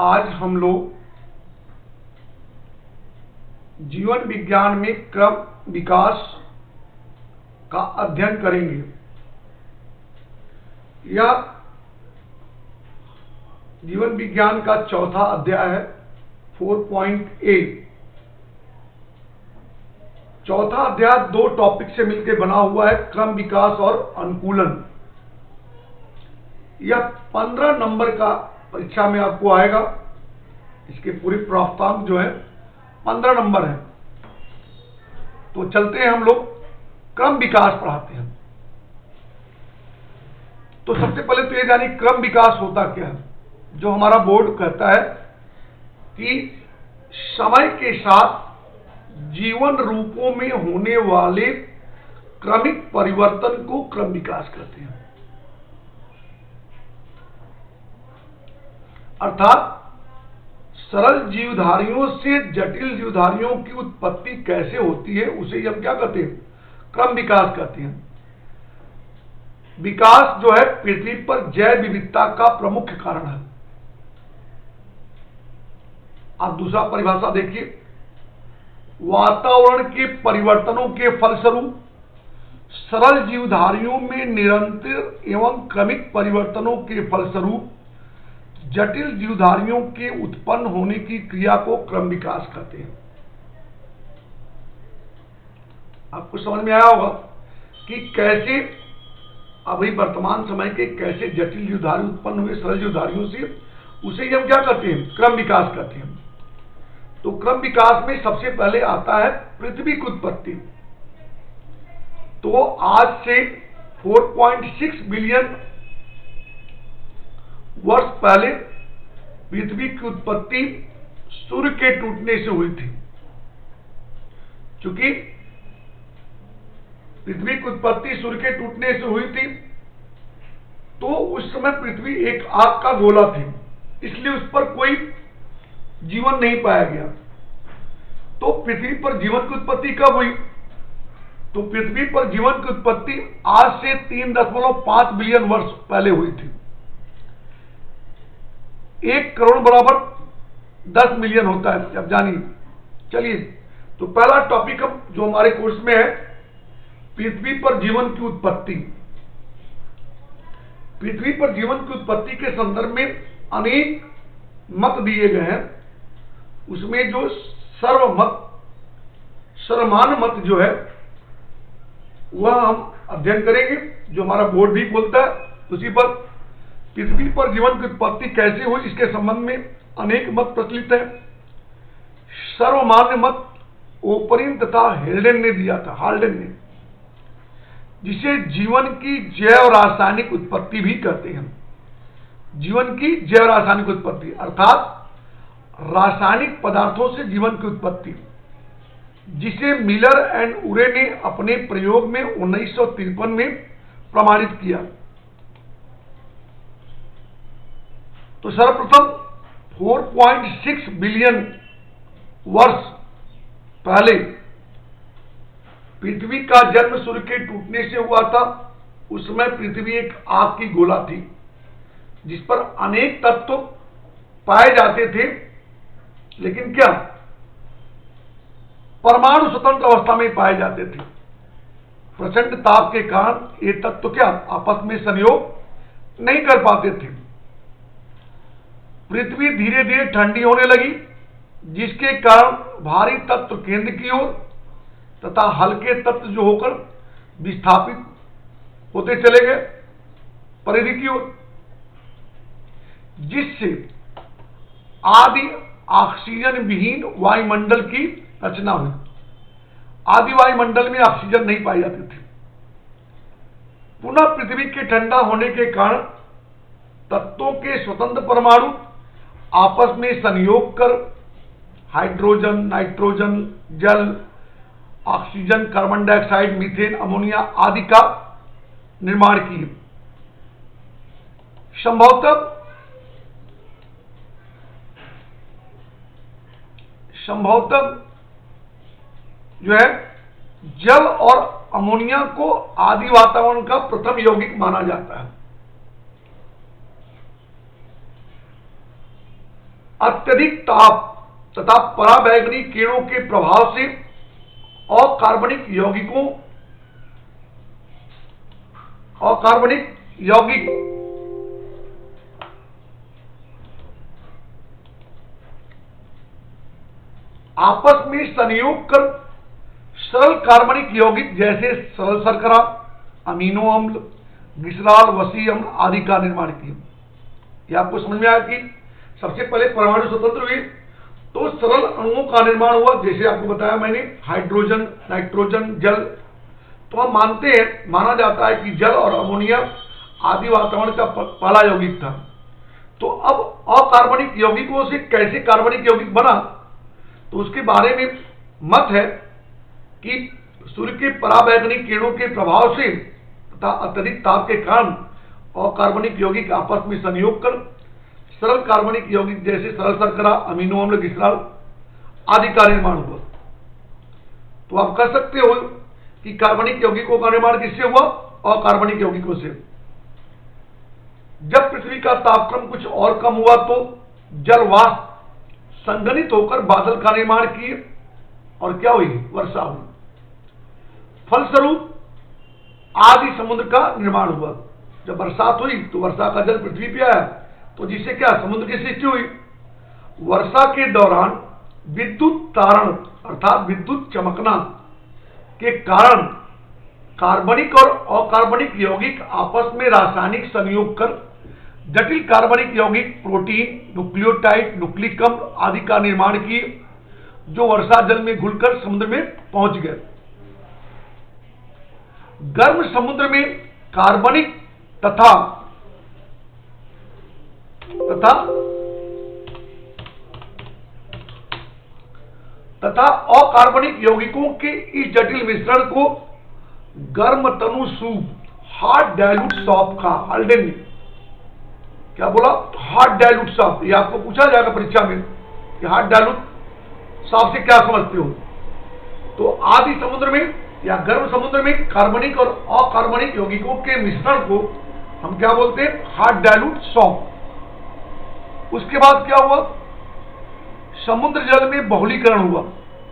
आज हम लोग जीवन विज्ञान में क्रम विकास का अध्ययन करेंगे। यह जीवन विज्ञान का चौथा अध्याय है 4.8। चौथा अध्याय दो टॉपिक से मिलकर बना हुआ है, क्रम विकास और अनुकूलन। यह 15 नंबर का परीक्षा में आपको आएगा। इसके पूरे प्राप्तांक जो है 15 नंबर है। तो चलते हैं, हम लोग क्रम विकास पढ़ाते हैं। तो सबसे पहले तो ये जानिए क्रम विकास होता क्या है। जो हमारा बोर्ड कहता है कि समय के साथ जीवन रूपों में होने वाले क्रमिक परिवर्तन को क्रम विकास कहते हैं। अर्थात सरल जीवधारियों से जटिल जीवधारियों की उत्पत्ति कैसे होती है, उसे हम क्या कहते हैं, क्रम विकास कहते हैं। विकास जो है पृथ्वी पर जैव विविधता का प्रमुख कारण है। आप दूसरा परिभाषा देखिए, वातावरण के परिवर्तनों के फलस्वरूप सरल जीवधारियों में निरंतर एवं क्रमिक परिवर्तनों के फलस्वरूप जटिल जीवधारियों के उत्पन्न होने की क्रिया को क्रम विकास कहते हैं। आपको समझ में आया होगा कि कैसे अभी वर्तमान समय के कैसे जटिल जीवधारी उत्पन्न हुए सरल जीवधारियों से, उसे हम क्या कहते हैं, क्रम विकास कहते हैं। तो क्रम विकास में सबसे पहले आता है पृथ्वी की उत्पत्ति। तो आज से 4.6 बिलियन वर्ष पहले पृथ्वी की उत्पत्ति सूर्य के टूटने से हुई थी। चूंकि पृथ्वी की उत्पत्ति सूर्य के टूटने से हुई थी, तो उस समय पृथ्वी एक आग का गोला थी, इसलिए उस पर कोई जीवन नहीं पाया गया। तो पृथ्वी पर जीवन की उत्पत्ति कब हुई? तो पृथ्वी पर जीवन की उत्पत्ति आज से 3.5 बिलियन वर्ष पहले हुई थी। 1 करोड़ बराबर 10 मिलियन होता है, अब जानिए। चलिए, तो पहला टॉपिक अब जो हमारे कोर्स में है, पृथ्वी पर जीवन की उत्पत्ति। पृथ्वी पर जीवन की उत्पत्ति के संदर्भ में अनेक मत दिए गए हैं। उसमें जो सर्वमान्य मत जो है वह हम अध्ययन करेंगे, जो हमारा बोर्ड भी बोलता है। उसी पर पृथ्वी पर जीवन की उत्पत्ति कैसे हुई, इसके संबंध में अनेक मत प्रचलित है। सर्वमान्य मत ओपरिन तथा हेल्डेन ने दिया था, हाल्डेन ने, जिसे जीवन की जैव रासायनिक उत्पत्ति भी कहते हैं। जीवन की जैव रासायनिक उत्पत्ति अर्थात रासायनिक पदार्थों से जीवन की उत्पत्ति, जिसे मिलर एंड उरे ने अपने प्रयोग में 1953 में प्रमाणित किया। तो सर्वप्रथम 4.6 बिलियन वर्ष पहले पृथ्वी का जन्म सूर्य के टूटने से हुआ था। उस समय पृथ्वी एक आग की गोला थी, जिस पर अनेक तत्व पाए जाते थे, लेकिन क्या परमाणु स्वतंत्र अवस्था में पाए जाते थे। प्रचंड ताप के कारण ये तत्व क्या आपस में संयोग नहीं कर पाते थे। पृथ्वी धीरे धीरे ठंडी होने लगी, जिसके कारण भारी तत्व केंद्र की ओर तथा हल्के तत्व जो होकर विस्थापित होते चले गए परिधि की ओर, जिससे आदि ऑक्सीजन विहीन वायुमंडल की रचना हुई। आदि वायुमंडल में ऑक्सीजन नहीं पाई जाती थी। पुनः पृथ्वी के ठंडा होने के कारण तत्वों के स्वतंत्र परमाणु आपस में संयोग कर हाइड्रोजन, नाइट्रोजन, जल, oxygen, carbon dioxide, methane, ammonia आदि का निर्माण किए। संभवतः जो है जल और अमोनिया को आदि वातावरण का प्रथम यौगिक माना जाता है। अत्यधिक ताप तथा पराबैंगनी किरणों के प्रभाव से अकार्बनिक यौगिक आपस में संयोग कर सरल कार्बनिक यौगिक जैसे सरल शर्करा, अमीनो अम्ल, ग्लिसरॉल, वसी अम्ल आदि का निर्माण किया। यह आपको समझ में आया कि सबसे पहले परमाणु स्वतंत्र हुए तो सरल अणुओं का निर्माण हुआ, जैसे आपको बताया मैंने, हाइड्रोजन, नाइट्रोजन, जल। तो हम मानते हैं, माना जाता है कि जल और अमोनिया आदि वातावरण का पहला यौगिक था। तो अब अकार्बनिक यौगिकों से कैसे कार्बनिक यौगिक बना, तो उसके बारे में मत है कि सूर्य के पराबैंगनी किरणों के प्रभाव से तथा अत्यधिक ताप के कारण अकार्बनिक यौगिक आपस में संयोग कर सरल कार्बनिक यौगिक जैसे सरल शर्करा, अमीनो अम्ल, ग्लिसरॉल आदि का निर्माण हुआ। तो आप कह सकते हो कि कार्बनिक यौगिकों का निर्माण किससे हुआ? अकार्बनिक यौगिकों से। जब पृथ्वी का तापक्रम कुछ और कम हुआ तो जल वाष्प संघनित होकर बादल का निर्माण किए और क्या हुई? वर्षा हुई। फलस्वरूप आदि समुद्र का निर्माण हुआ। जब बरसात हुई तो वर्षा का जल पृथ्वी पे आया, तो जिससे क्या समुद्र की सृष्टि हुई। वर्षा के दौरान विद्युत तारण अर्थात विद्युत चमकना के कारण कार्बनिक और अकार्बनिक यौगिक आपस में रासायनिक संयोग कर जटिल कार्बनिक यौगिक प्रोटीन, न्यूक्लियोटाइड, न्यूक्लिक अम्ल आदि का निर्माण किए, जो वर्षा जल में घुलकर समुद्र में पहुंच गए। गर्म समुद्र में कार्बनिक तथा अकार्बनिक यौगिकों के इस जटिल मिश्रण को गर्म तनु सूप, हार्ड डाइल्यूट सॉल्ट का हाल्डेन ने क्या बोला? Hard dilute salt. ये आपको पूछा जाएगा परीक्षा में कि हार्ड डाइल्यूट सॉल्ट से क्या समझते हो। तो आदि समुद्र में या गर्म समुद्र में कार्बनिक और अकार्बनिक यौगिकों के मिश्रण को हम क्या बोलते हैं? Hard dilute salt. उसके बाद क्या हुआ? समुद्र जल में बहुलीकरण हुआ,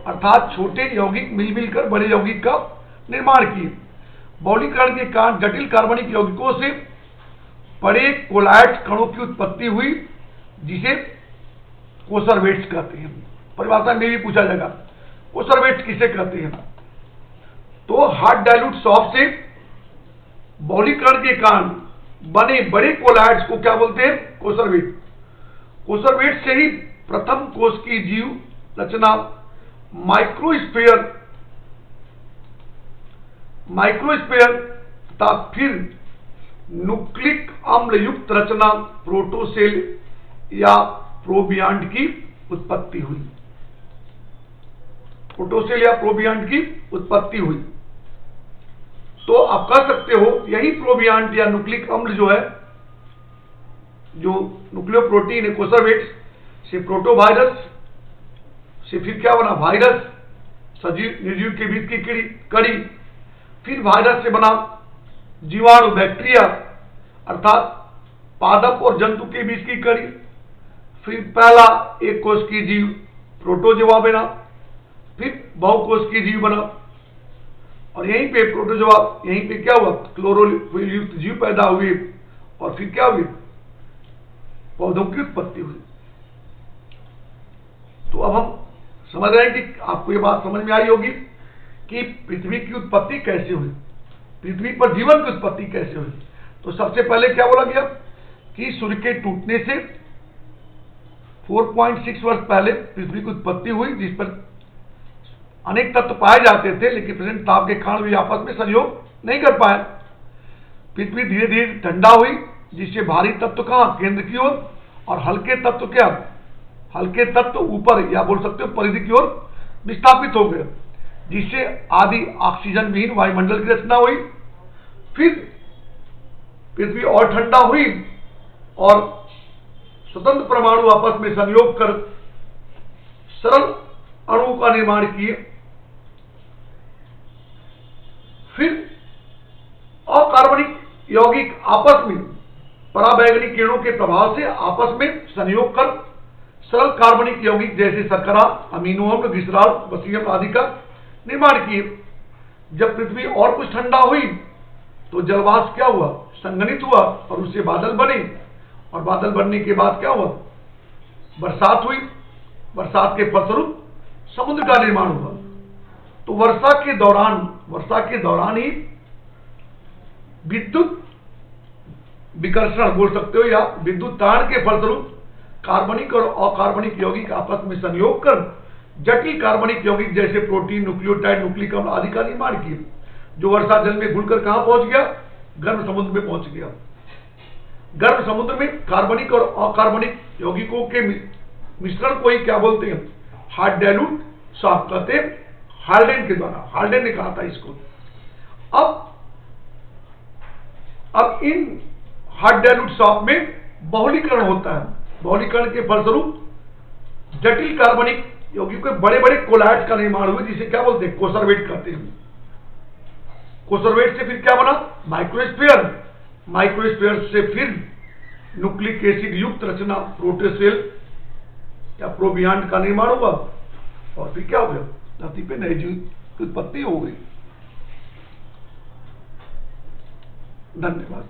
अर्थात छोटे यौगिक मिल मिलकर बड़े यौगिक का निर्माण किए। बहुलीकरण के कारण जटिल कार्बनिक यौगिकों से बड़े कोलाइड्स कणों की उत्पत्ति हुई, जिसे कोसरवेट्स कहते हैं। परिभाषा में भी पूछा जाएगा कोसरवेट्स किसे कहते हैं। तो हार्ड डाइल्यूट सॉल्ट से बहुलीकरण के कारण बने बड़े कोलाइड्स को क्या बोलते हैं? कोसरवेट। कोसरवेट से ही प्रथम कोश की जीव रचना माइक्रोस्फीयर तथा फिर न्यूक्लिक अम्ल युक्त रचना प्रोटोसेल या प्रोबियांड की उत्पत्ति हुई। प्रोटोसेल या प्रोबियांड की उत्पत्ति हुई। तो आप कह सकते हो यही प्रोबियांड या न्यूक्लिक अम्ल जो है, जो न्यूक्लियोप्रोटीन है कोसरवेट्स से प्रोटोवायरस से फिर क्या बना? वायरस, सजीव निर्जीव के बीच की कड़ी, फिर वायरस से बना जीवाणु, बैक्टीरिया अर्थात पादप और जंतु के बीच की कड़ी, फिर पहला एक कोश की जीव प्रोटोजोआ बना, फिर बहुकोश की जीव बना, और यहीं पे प्रोटोजोआ, यहीं पे क्या हुआ? क्लोरोफिल युक्त जीव पैदा हुए, और फिर क्या हुई? पौधों की उत्पत्ति हुई। तो अब हम समझ रहे हैं कि आपको ये बात समझ में आई होगी कि पृथ्वी की उत्पत्ति कैसे हुई, पृथ्वी पर जीवन की उत्पत्ति कैसे हुई। तो सबसे पहले क्या बोला गया कि सूर्य के टूटने से 4.6 वर्ष पहले पृथ्वी की उत्पत्ति हुई, जिस पर अनेक तत्व पाए जाते थे, लेकिन प्रचंड ताप के कारण वे आपस में सहयोग नहीं कर पाए। पृथ्वी धीरे धीरे ठंडा हुई, जिससे भारी तत्व कहां? केंद्र की ओर, और हल्के तत्व क्या? हल्के तत्व ऊपर या बोल सकते हो परिधि की ओर विस्थापित हो गए, जिससे आदि ऑक्सीजन विहीन वायुमंडल की रचना हुई। फिर पृथ्वी और ठंडा हुई और स्वतंत्र परमाणु आपस में संयोग कर सरल अणुओं का निर्माण किए। फिर अकार्बनिक यौगिक आपस में पराबैंगनी किरणों के प्रभाव से आपस में संयोग कर सरल कार्बनिक यौगिक जैसे शर्करा, अमीनो अम्ल, ग्लिसरॉल, वसीय अम्ल आदि का निर्माण किए। जब पृथ्वी और कुछ ठंडा हुई तो जलवाष्प क्या हुआ, संघनित हुआ और उससे बादल बने, और बादल बनने के बाद क्या हुआ, बरसात हुई। बरसात के फलस्वरूप समुद्र का निर्माण हुआ। तो वर्षा के दौरान ही विद्युत विकर्षण बोल सकते हो, या विद्युत तारण के फलस्वरूप कार्बनिक और अकार्बनिक यौगिक आपस में संयोग कर जटिल कार्बनिक यौगिक जैसे प्रोटीन, न्यूक्लियोटाइड, न्यूक्लिक अम्ल आदि का निर्माण किए, जो वर्षा जल में घुलकर कहां पहुंच गया, गर्म समुद्र में पहुंच गया। गर्म समुद्र में कार्बनिक और अकार्बनिक यौगिकों के मिश्रण को ही क्या बोलते हैं, हार्ड डाइल्यूट सॉल्ट कहते हैं। हाल्डेन के द्वारा, हाल्डेन ने कहा था इसको। अब इन हार्ड डाइल्यूट सॉल्ट में बहुलीकरण होता है। बहुलीकरण के फलस्वरूप जटिल कार्बनिक यौगिकों के बड़े बड़े कोलाइड्स का निर्माण हुआ, जिसे क्या बोलते हैं, कोसरवेट कहते हैं। कोसरवेट से फिर क्या बना, माइक्रोस्फीयर। माइक्रोस्फीयर से फिर न्यूक्लिक एसिड युक्त रचना प्रोटोसेल या प्रोबियांड का निर्माण हुआ, और फिर क्या हो गया, धरती पे नए जीव की उत्पत्ति हो गई। धन्यवाद।